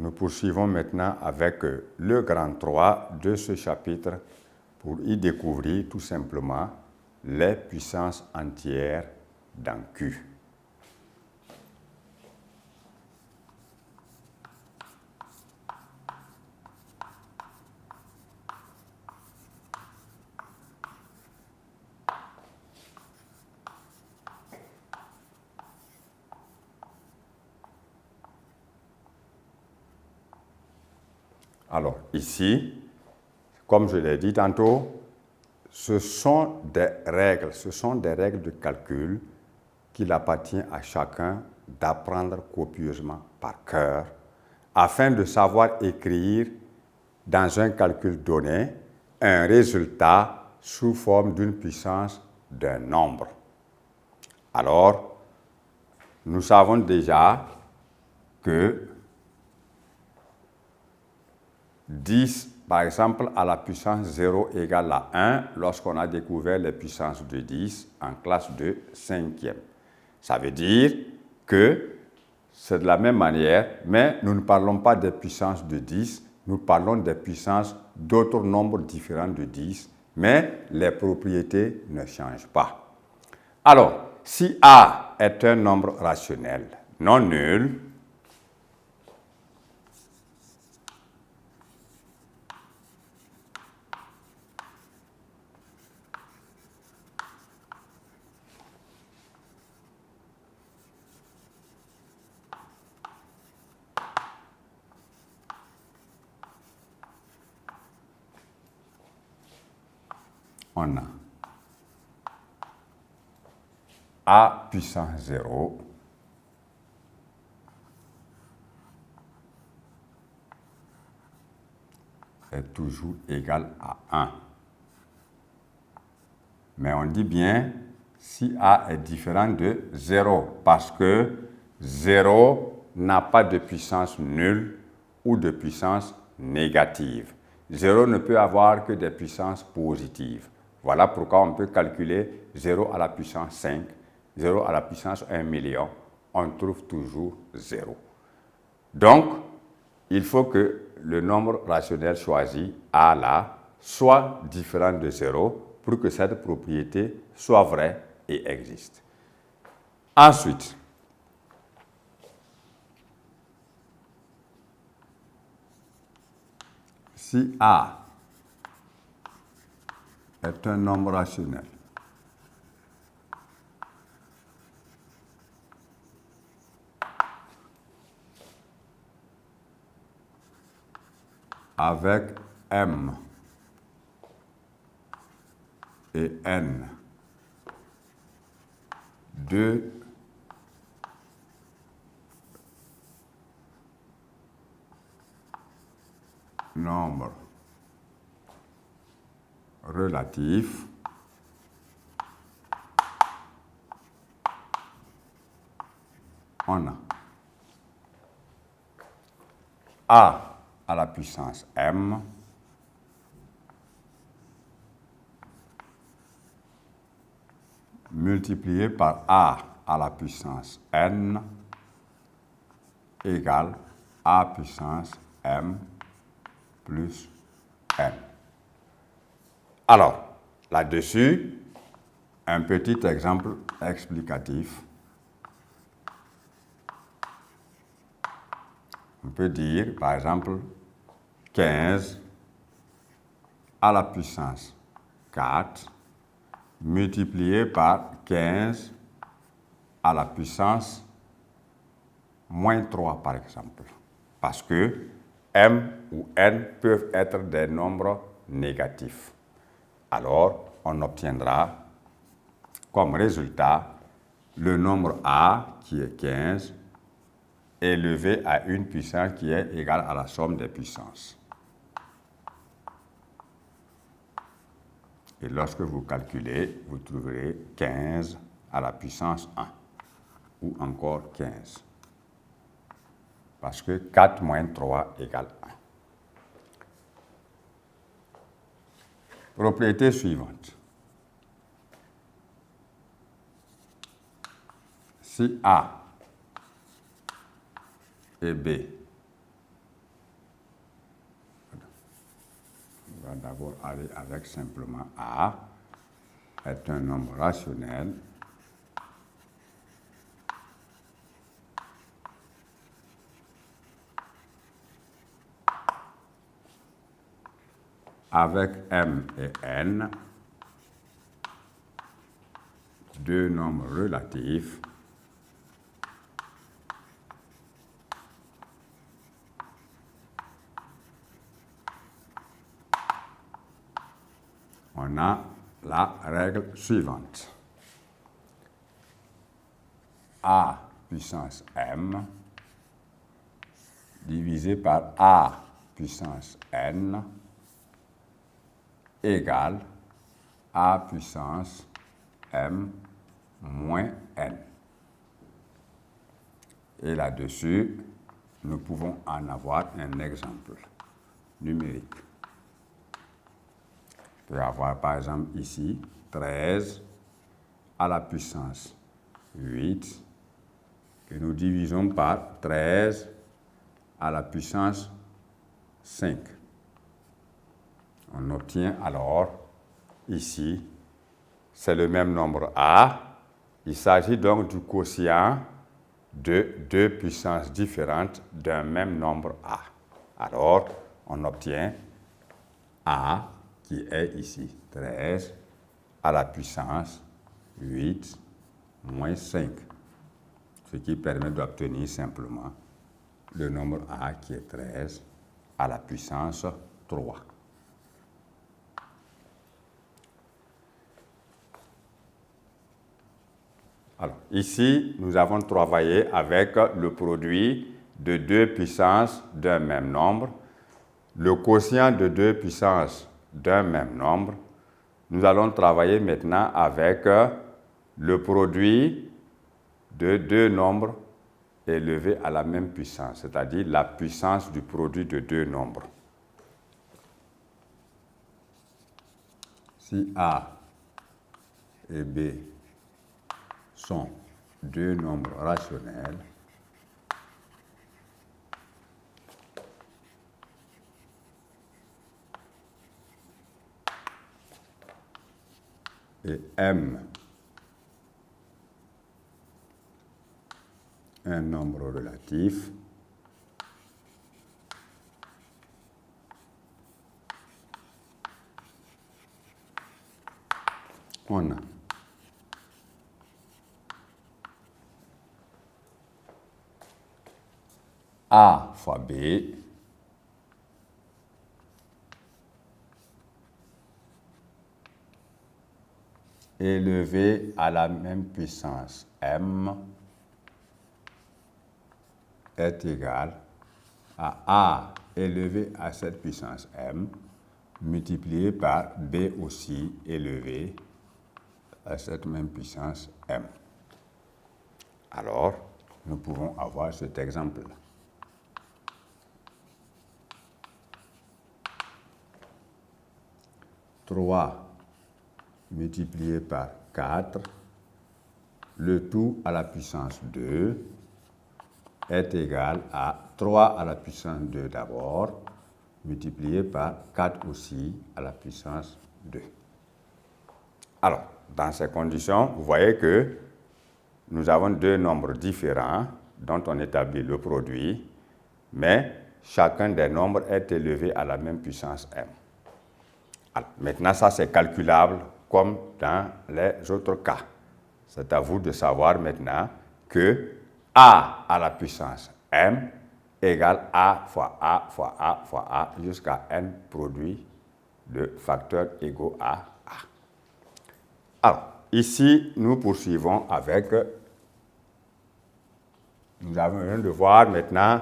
nous poursuivons maintenant avec le grand 3 de ce chapitre pour y découvrir tout simplement les puissances entières dans Q. Alors, ici, comme je l'ai dit tantôt, ce sont des règles de calcul qu'il appartient à chacun d'apprendre copieusement par cœur afin de savoir écrire dans un calcul donné un résultat sous forme d'une puissance d'un nombre. Alors, nous savons déjà que 10, par exemple, à la puissance 0 égale à 1 lorsqu'on a découvert les puissances de 10 en classe de 5e. Ça veut dire que c'est de la même manière, mais nous ne parlons pas des puissances de 10, nous parlons des puissances d'autres nombres différents de 10, mais les propriétés ne changent pas. Alors, si A est un nombre rationnel non nul, on a A puissance 0 est toujours égal à 1. Mais on dit bien si A est différent de 0, parce que 0 n'a pas de puissance nulle ou de puissance négative. 0 ne peut avoir que des puissances positives. Voilà pourquoi on peut calculer 0 à la puissance 5, 0 à la puissance 1 million. On trouve toujours 0. Donc, il faut que le nombre rationnel choisi, A là, soit différent de 0 pour que cette propriété soit vraie et existe. Ensuite, si A est un nombre rationnel avec M et N, deux nombres relatifs, on a A à la puissance M multiplié par A à la puissance N égale A puissance M plus N. Alors, là-dessus, un petit exemple explicatif. On peut dire, par exemple, 15 à la puissance 4 multiplié par 15 à la puissance moins 3, par exemple. Parce que M ou N peuvent être des nombres négatifs. Alors, on obtiendra comme résultat le nombre A, qui est 15, élevé à une puissance qui est égale à la somme des puissances. Et lorsque vous calculez, vous trouverez 15 à la puissance 1, ou encore 15. Parce que 4 moins 3 égale 1. Propriété suivante. Si A et B va d'abord aller avec simplement A est un nombre rationnel avec M et N, deux nombres relatifs on a la règle suivante. A puissance M divisé par A puissance N égale A puissance M moins N. Et là-dessus, nous pouvons en avoir un exemple numérique. On peut avoir par exemple ici 13 à la puissance 8 que nous divisons par 13 à la puissance 5. On obtient alors ici, c'est le même nombre A. Il s'agit donc du quotient de deux puissances différentes d'un même nombre A. Alors, on obtient A qui est ici 13 à la puissance 8 moins 5, ce qui permet d'obtenir simplement le nombre A qui est 13 à la puissance 3. Alors, ici, nous avons travaillé avec le produit de deux puissances d'un même nombre, le quotient de deux puissances d'un même nombre. Nous allons travailler maintenant avec le produit de deux nombres élevés à la même puissance, c'est-à-dire la puissance du produit de deux nombres. Si A et B sont deux nombres rationnels, et M un nombre relatif, on a A fois B élevé à la même puissance M est égal à A élevé à cette puissance M multiplié par B aussi élevé à cette même puissance M. Alors, nous pouvons avoir cet exemple-là. 3 multiplié par 4, le tout à la puissance 2 est égal à 3 à la puissance 2 d'abord, multiplié par 4 aussi à la puissance 2. Alors, dans ces conditions, vous voyez que nous avons deux nombres différents dont on établit le produit, mais chacun des nombres est élevé à la même puissance M. Alors, maintenant, ça c'est calculable comme dans les autres cas. C'est à vous de savoir maintenant que A à la puissance M égale A fois A fois A fois A jusqu'à N produit de facteurs égaux à A. Alors, ici, nous poursuivons avec, nous avons besoin de voir maintenant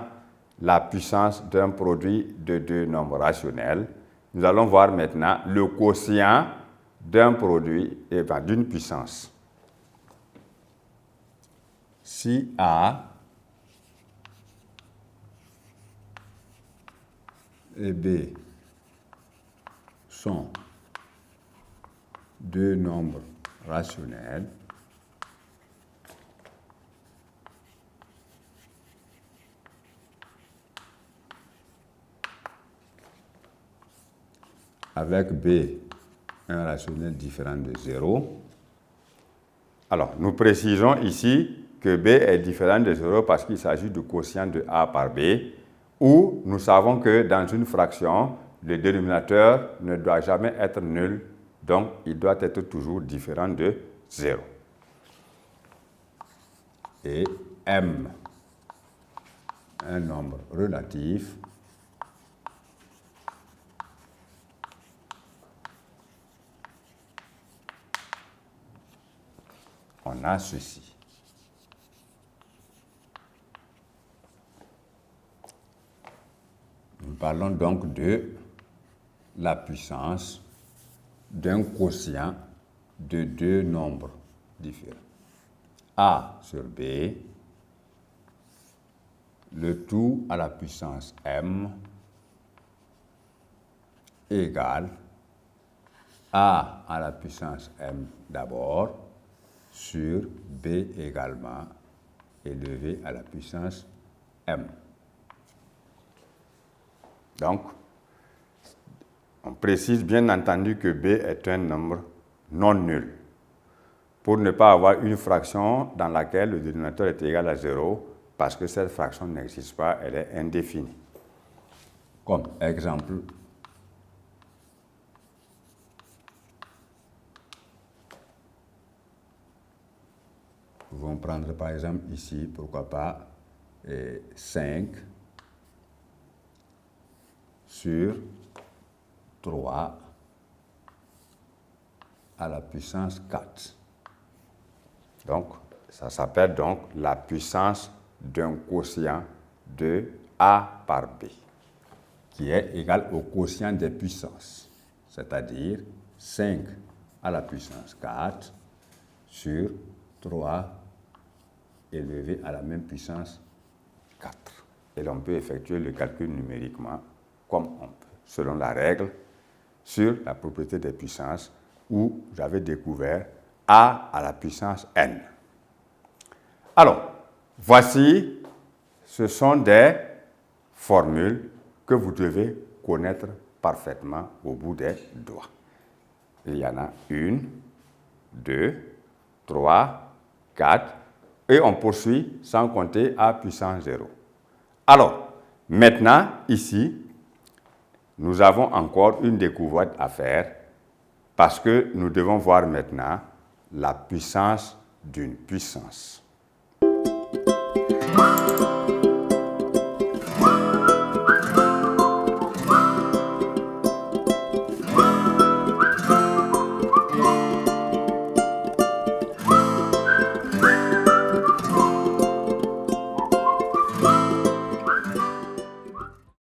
la puissance d'un produit de deux nombres rationnels. Nous allons voir maintenant le quotient d'un produit et d'une puissance. Si A et B sont deux nombres rationnels, avec B un rationnel différent de 0. Alors, nous précisons ici que B est différent de 0 parce qu'il s'agit du quotient de A par B, où nous savons que dans une fraction, le dénominateur ne doit jamais être nul, donc il doit être toujours différent de 0. Et M, un nombre relatif, on a ceci. Nous parlons donc de la puissance d'un quotient de deux nombres différents. A sur B, le tout à la puissance M égale A à la puissance M d'abord sur B également élevé à la puissance M. Donc, on précise bien entendu que B est un nombre non nul, pour ne pas avoir une fraction dans laquelle le dénominateur est égal à 0, parce que cette fraction n'existe pas, elle est indéfinie. Comme exemple, nous pouvons prendre par exemple ici, pourquoi pas, 5 sur 3 à la puissance 4. Donc, ça s'appelle donc la puissance d'un quotient de A par B, qui est égal au quotient des puissances, c'est-à-dire 5 à la puissance 4 sur 3 élevé à la même puissance 4. Et l'on peut effectuer le calcul numériquement comme on peut, selon la règle sur la propriété des puissances où j'avais découvert A à la puissance n. Alors, voici, ce sont des formules que vous devez connaître parfaitement au bout des doigts. Il y en a 1, 2, 3, 4, et on poursuit sans compter A puissance 0. Alors, maintenant, ici, nous avons encore une découverte à faire parce que nous devons voir maintenant la puissance d'une puissance.